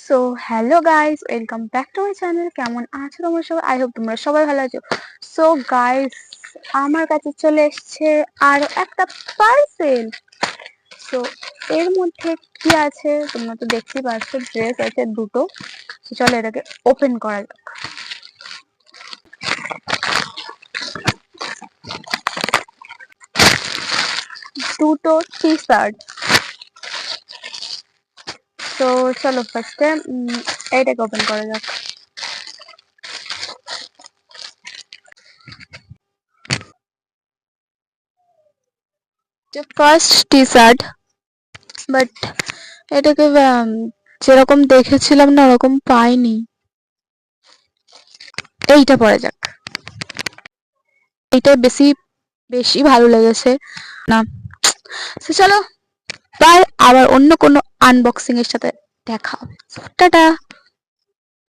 So hello guys, welcome back to my channel. কেমন আছো তোমরা সবাই? আই হোপ তোমরা সবাই ভালো আছো। সো গাইস, আমার কাছে চলে এসেছে আরো একটা পার্সেল। সো এর মধ্যে কি আছে তোমরা তো দেখতেই পাচ্ছ, ড্রেস আছে দুটো। তো চলো এটাকে ওপেন করা যাক। দুটো টি শার্ট। তো চলো ফার্স্টে এটাকে ওপেন করা যাক। ফার্স্ট টি শার্ট, বাট এটাকে যেরকম দেখেছিলাম না ওরকম পাইনি। এইটা পরা যাক, এইটা বেশি বেশি ভালো লেগেছে না। তো চলো বাই, আবার অন্য কোনো আনবক্সিং এর সাথে দেখা হবে। টাটা।